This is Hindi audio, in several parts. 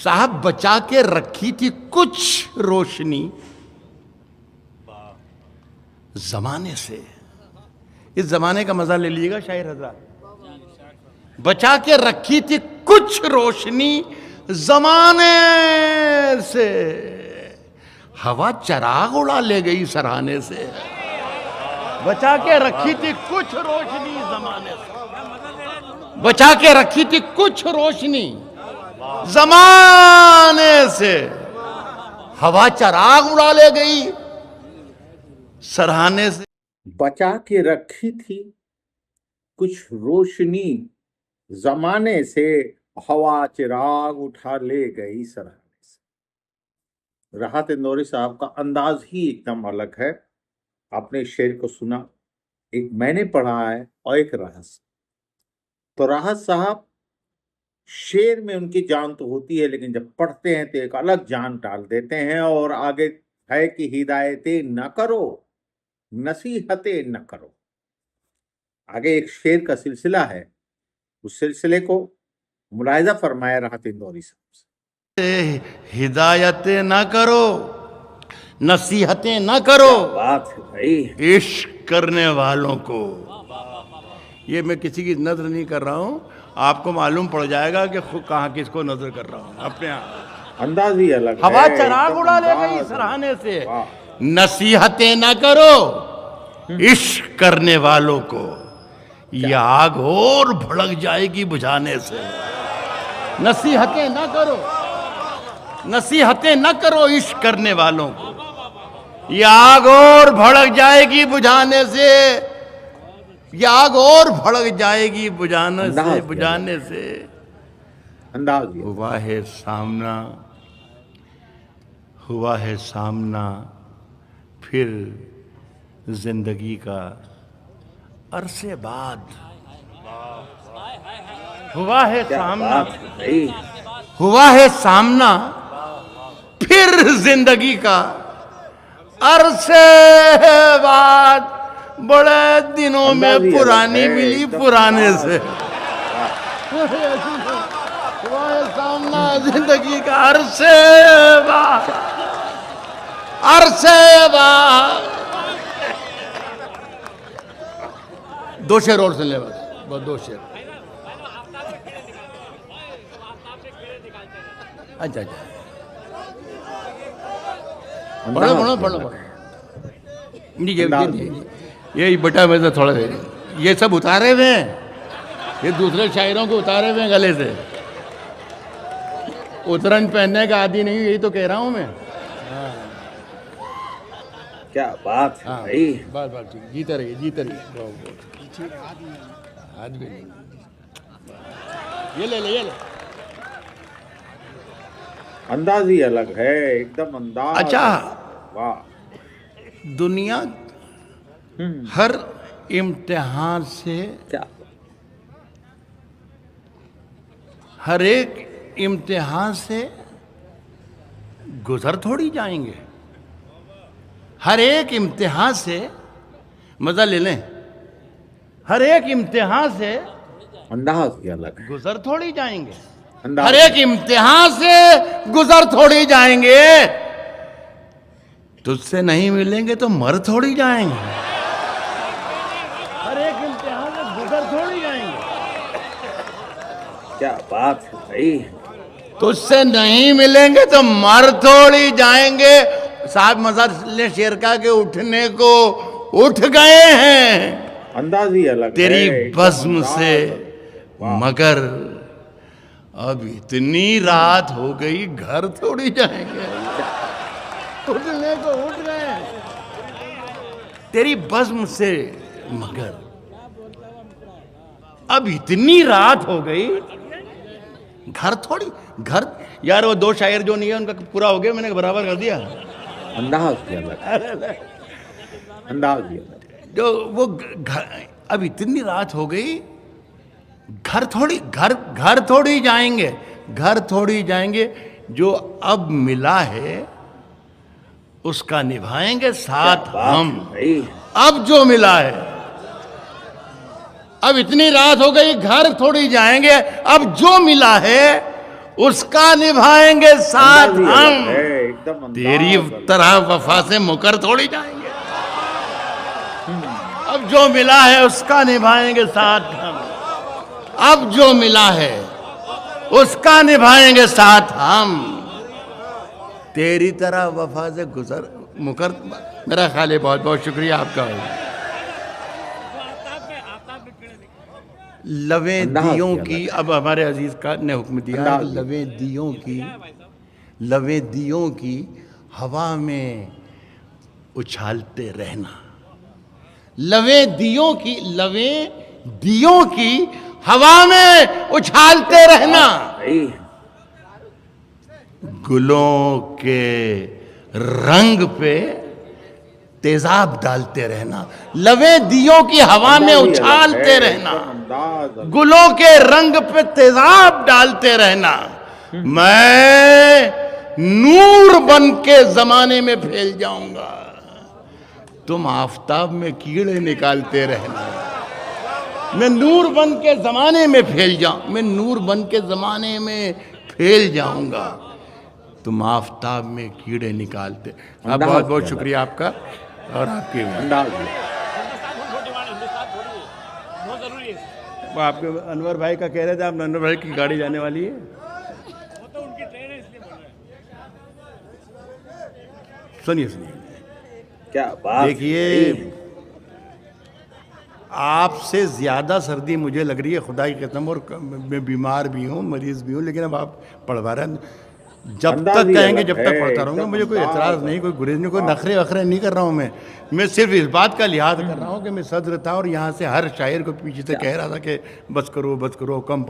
साहब बचा के रखी थी कुछ रोशनी जमाने से। इस जमाने का मजा ले लीजिएगा शायर हजरात। बचा के रखी थी कुछ रोशनी जमाने से, हवा चराग उड़ा ले गई सराहने से। बचा के रखी थी कुछ रोशनी जमाने से, बचा के रखी थी कुछ रोशनी जमाने से, हवा चराग उड़ा ले गई सराहने से। बचा के रखी थी कुछ रोशनी जमाने से, हवा चिराग उठा ले गई सराहने से। राहत इंदौरी साहब का अंदाज ही एकदम अलग है। आपने शेर को सुना, एक मैंने पढ़ा है और एक राहत। तो राहत साहब शेर में उनकी जान तो होती है, लेकिन जब पढ़ते हैं तो एक अलग जान डाल देते हैं। और आगे है कि हिदायतें न करो, नसीहतें न करो। आगे एक शेर का सिलसिला है, उस सिलसिले को मुलाहिजा फरमाया राहत इंदौरी साहब से। हिदायतें ना करो, नसीहतें ना करो, बात है भाई, इश्क करने वालों को। ये मैं किसी की नजर नहीं कर रहा हूं, आपको मालूम पड़ जाएगा कि खुद कहाँ किसको नजर कर रहा हूं। अपने अंदाज ही अलग, हवा चराग उड़ा ले गई सराहने से। नसीहतें ना करो इश्क करने वालों को, ये आग और भड़क जाएगी बुझाने से। नसीहतें ना करो, नसीहतें ना करो इश्क करने वालों को, ये आग और भड़क जाएगी बुझाने से। ये आग और भड़क जाएगी बुझाने से। अंदाज हुआ है सामना, हुआ है सामना फिर जिंदगी का अरसे बाद। हुआ है सामना, हुआ है सामना फिर जिंदगी का अरसे बाद। बड़े दिनों में पुरानी मिली पुराने से। हुआ है सामना जिंदगी का अरसे बाद, अरसे बाद। दो शेर और सुन ले बस दो शेर। अच्छा अच्छा, पढ़ो पढ़ो पढ़ो पढ़ो। ये बेटा में तो थोड़ा ये सब उतारे हुए हैं, ये दूसरे शायरों को उतारे हुए हैं गले से। उतरन पहनने का आदि नहीं, यही तो कह रहा हूँ मैं। क्या बात है भाई, बात बात ठीक, जीते रहिए जीते रहिए। हाथ भी नहीं, ये ले ले ये ले। अंदाज ही अलग है एकदम, अंदाज। अच्छा, वाह। दुनिया हर इम्तिहान से, क्या हर एक इम्तिहान से गुजर थोड़ी जाएंगे। हर एक इम्तिहान से, मजा ले लें, हर एक इम्तिहान से अंदाज ही अलग है, गुजर थोड़ी जाएंगे। अंदाज। हर एक इम्तिहान से गुजर थोड़ी जाएंगे। तुझसे नहीं मिलेंगे तो मर थोड़ी जाएंगे। हर एक इम्तिहान से गुजर थोड़ी जाएंगे। क्या बात है भाई, तुझसे नहीं मिलेंगे तो मर थोड़ी जाएंगे। साहब मज़ा शेर का के उठने को उठ गए हैं। अंदाज ही अलग तेरी है, बज़्म से, मगर अब इतनी रात हो गई घर थोड़ी जाएंगे। उठने को उठ गए तेरी बज़्म से, मगर अब इतनी रात हो गई घर थोड़ी। घर यार वो दो शायर जो नहीं है उनका पूरा हो गया, मैंने बराबर कर दिया। अंदाज ही अलग, अंदाज ही अलग। जो वो अब इतनी रात हो गई घर थोड़ी, घर थोड़ी जाएंगे, घर थोड़ी जाएंगे। जो अब मिला है उसका निभाएंगे साथ हम। अब जो मिला है, अब इतनी रात हो गई घर थोड़ी जाएंगे, अब जो मिला है उसका निभाएंगे साथ अंदाज ही हम। अलग है, एकदम अंदाज तेरी अलग। तरह वफा से मुकर थोड़ी जाएंगे। अब जो मिला है उसका निभाएंगे साथ हम। अब जो मिला है उसका निभाएंगे साथ हम। तेरी तरह वफा से गुजर मुकर। मेरा ख्याल है बहुत बहुत शुक्रिया आपका। लवें अंदाज दियों ही की, अलग अब हमारे अजीज का ने हुक्म दिया है कि अंदाज। लवें दियों की हवा में उछालते रहना। लवें दियों की हवा में उछालते रहना। भाई गुलों के रंग पे तेजाब डालते रहना। लवें दियों की हवा में अंदाज ही अलग उछालते है, रहना। एकदम अंदाज अलग। गुलों के रंग पे तेजाब डालते रहना। मैं नूर बन के जमाने में फैल जाऊंगा, तुम आफताब में कीड़े निकालते रहना। मैं नूर बन के जमाने में फैल जाऊंगा, तुम आफताब में कीड़े निकालते। आप अंदाज बहुत बहुत अलग। शुक्रिया आपका और आपकी। अंदाज ही। वो आपके अनवर भाई का कह रहे थे, आप अनवर भाई की गाड़ी जाने वाली है। सुनिए क्या बात। देखिए, आपसे ज्यादा सर्दी मुझे लग रही है, खुदा की कसम, और मैं बीमार भी हूँ, मरीज भी हूँ, लेकिन अब आप पढ़वा रहे हैं। जब अंदाज तक ही कहेंगे अलग जब तक है, पढ़ता रहूंगा। एकदम मुझे कोई अंदाज एतराज नहीं, कोई गुरेज नहीं, कोई नखरे वखरे नहीं कर रहा हूँ। मैं सिर्फ इस बात का लिहाज कर रहा हूँ कि मैं सदर था और यहाँ से हर शायर को पीछे से कह रहा था कि बस करो, कम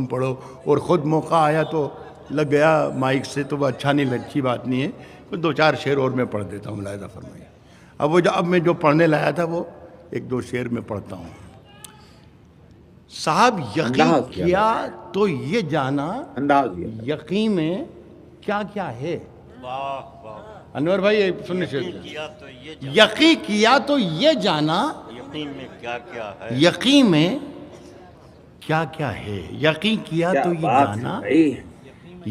पढ़ो, और ख़ुद मौका आया तो लग गया माइक से, तो वो अच्छी बात नहीं है। तो 2-4 शेर और मैं पढ़ देता हूँ, मुलाहिज़ा फरमाइए। अब मैं जो पढ़ने लाया था वो 1-2 शेर में पढ़ता हूँ। साहब यकीन अंदाज किया तो ये जाना, अंदाज ही अलग। यकीन में क्या क्या है। अनवर भाई सुनने से, यकीन किया तो ये जाना, यकीन में क्या क्या है। यकीन में क्या क्या है। यकीन किया क्या तो ये बात है जाना, भाई।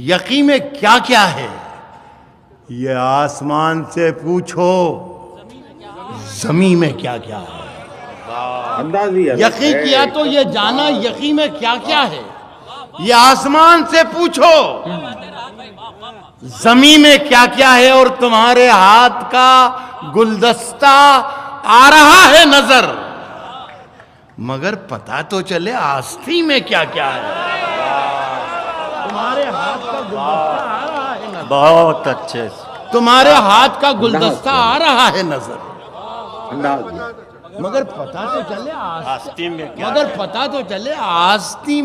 यकीन में क्या क्या है। ये आसमान से पूछो, जमीन में क्या क्या है। अंदाज ही अलग यकीन है, किया तो ये एकदम जाना, अंदाज। यकीन में क्या क्या है। ये आसमान से पूछो, जमीन में क्या क्या है, और तुम्हारे हाथ का गुलदस्ता आ रहा है नजर, मगर पता तो चले आस्ती में क्या क्या है। तुम्हारे हाथ का गुलदस्ता आ रहा है नजर, बहुत अच्छे से। तुम्हारे हाथ का गुलदस्ता आ रहा है नजर, अंदाज ही। मगर पता तो चले आस्ती में क्या मगर है। पता तो चले आस्ती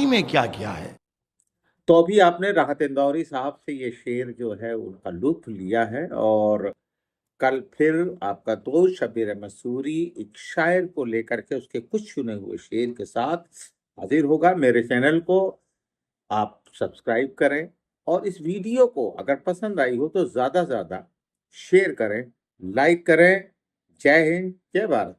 में क्या क्या है। तो अभी आपने राहत इंदौरी साहब से ये शेर जो है उनका लुत्फ लिया है, और कल फिर आपका दोस्त शबीर मसूरी एक शायर को लेकर के उसके कुछ चुने हुए शेर के साथ हाजिर होगा। मेरे चैनल को आप सब्सक्राइब करें, और इस वीडियो को अगर पसंद आई हो तो ज़्यादा से ज़्यादा शेयर करें, लाइक करें। जय हिंद, जय भारत।